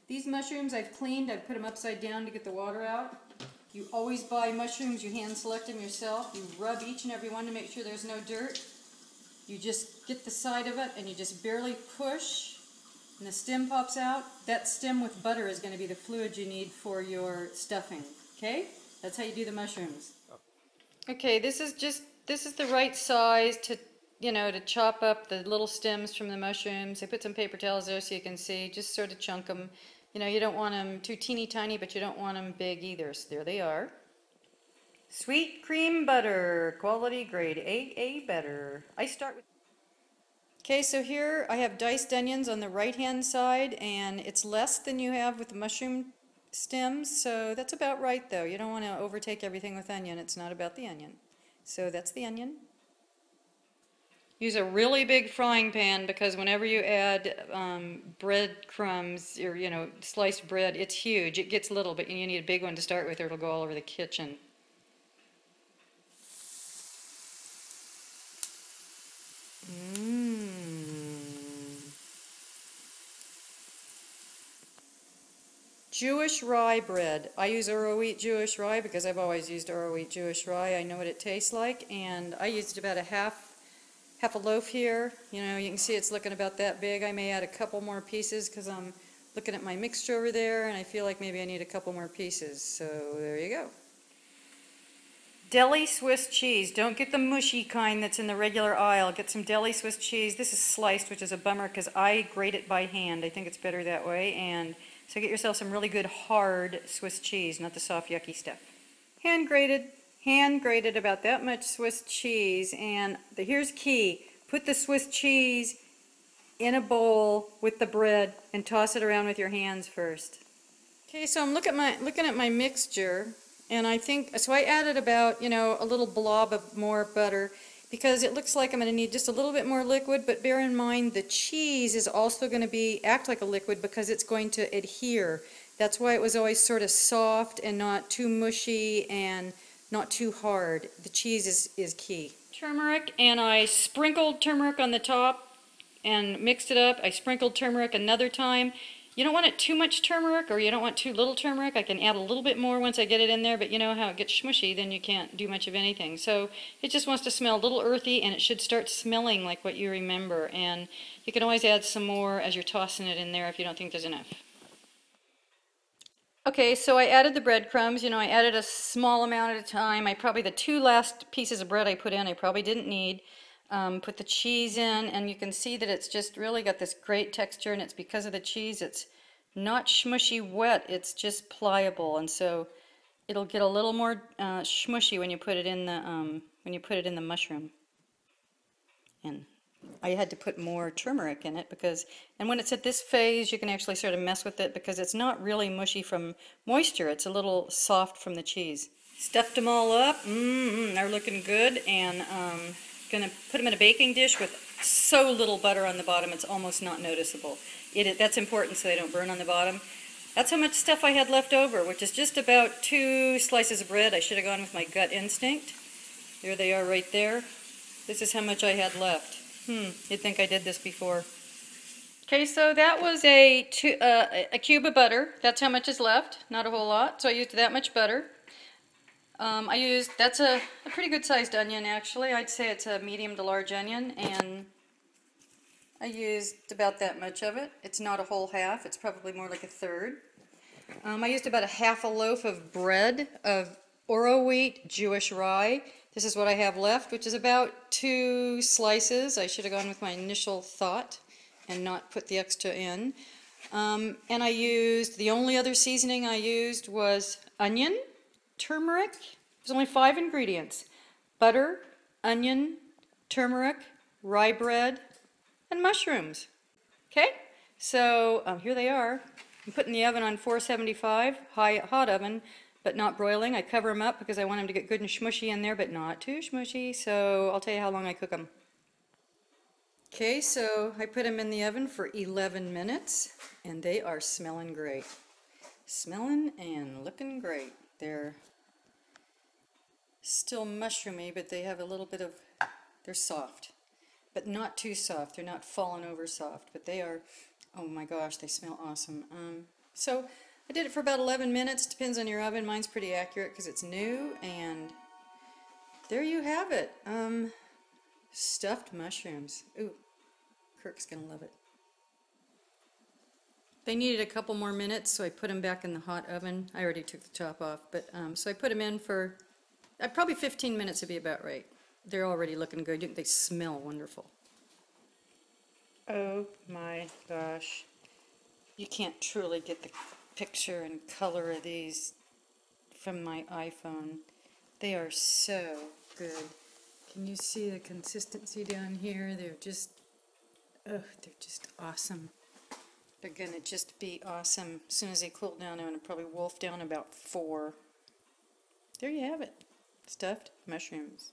These mushrooms I've cleaned, I've put them upside down to get the water out. You always buy mushrooms, you hand select them yourself. You rub each and every one to make sure there's no dirt. You just get the side of it and you just barely push and the stem pops out. That stem with butter is going to be the fluid you need for your stuffing. Okay? That's how you do the mushrooms. Okay, this is the right size to to chop up the little stems from the mushrooms. I put some paper towels there so you can see. Just sort of chunk them. You don't want them too teeny tiny, but you don't want them big either. So there they are. Sweet cream butter, quality grade AA better. I start with... Okay, so here I have diced onions on the right-hand side, and it's less than you have with the mushroom stems, so that's about right though. You don't want to overtake everything with onion. It's not about the onion. So that's the onion. Use a really big frying pan because whenever you add bread crumbs or sliced bread, it's huge. It gets little, but you need a big one to start with or it'll go all over the kitchen. Jewish rye bread. I use Oro Wheat Jewish rye because I've always used Oro Wheat Jewish rye. I know what it tastes like, and I used about a half a loaf here. You can see it's looking about that big. I may add a couple more pieces because I'm looking at my mixture over there, and I feel like maybe I need a couple more pieces. So there you go. Deli Swiss cheese. Don't get the mushy kind that's in the regular aisle. Get some deli Swiss cheese. This is sliced, which is a bummer because I grate it by hand. I think it's better that way. And so get yourself some really good hard Swiss cheese, not the soft yucky stuff. Hand grated about that much Swiss cheese. And here's key. Put the Swiss cheese in a bowl with the bread and toss it around with your hands first. Okay, so I'm looking at my mixture. And I think, so I added about, a little blob of more butter because it looks like I'm going to need just a little bit more liquid, but bear in mind the cheese is also going to act like a liquid because it's going to adhere. That's why it was always sort of soft and not too mushy and not too hard. The cheese is key. Turmeric, and I sprinkled turmeric on the top and mixed it up. I sprinkled turmeric another time. You don't want it too much turmeric, or you don't want too little turmeric. I can add a little bit more once I get it in there, but you know how it gets smushy, then you can't do much of anything. So it just wants to smell a little earthy, and it should start smelling like what you remember. And you can always add some more as you're tossing it in there if you don't think there's enough. Okay, so I added the breadcrumbs. I added a small amount at a time. The two last pieces of bread I put in, I probably didn't need. Put the cheese in, and you can see that it's just really got this great texture, and it's because of the cheese. It's not smushy wet, it's just pliable, and so it'll get a little more smushy when you put it in the mushroom. And I had to put more turmeric in it and when it's at this phase, you can actually sort of mess with it because it's not really mushy from moisture. It's a little soft from the cheese. Stuffed them all up. They're looking good, and going to put them in a baking dish with so little butter on the bottom it's almost not noticeable. That's important so they don't burn on the bottom. That's how much stuff I had left over, which is just about 2 slices of bread. I should have gone with my gut instinct. There they are right there. This is how much I had left. You'd think I did this before. Okay, so that was a cube of butter. That's how much is left. Not a whole lot, so I used that much butter. That's a pretty good sized onion actually. I'd say it's a medium to large onion, and I used about that much of it. It's not a whole half, it's probably more like a third. I used about a half a loaf of bread of Oro Wheat Jewish rye. This is what I have left, which is about 2 slices. I should have gone with my initial thought and not put the extra in. And the only other seasoning I used was onion, turmeric. There's only 5 ingredients: butter, onion, turmeric, rye bread, and mushrooms. Okay, so here they are. I'm putting the oven on 475, hot oven, but not broiling. I cover them up because I want them to get good and smushy in there, but not too smushy. So I'll tell you how long I cook them. Okay, so I put them in the oven for 11 minutes, and they are smelling great. Smelling and looking great. They're still mushroomy, but they have a little bit of, they're soft, but not too soft. They're not falling over soft, but they are, oh my gosh, they smell awesome. So I did it for about 11 minutes. Depends on your oven. Mine's pretty accurate because it's new. And there you have it. Stuffed mushrooms. Ooh, Kirk's gonna love it. They needed a couple more minutes, so I put them back in the hot oven. I already took the top off, but so I put them in for probably 15 minutes would be about right. They're already looking good. They smell wonderful. Oh my gosh. You can't truly get the picture and color of these from my iPhone. They are so good. Can you see the consistency down here? They're just awesome. They're gonna just be awesome. As soon as they cool down, I'm gonna probably wolf down about 4. There you have it. Stuffed mushrooms.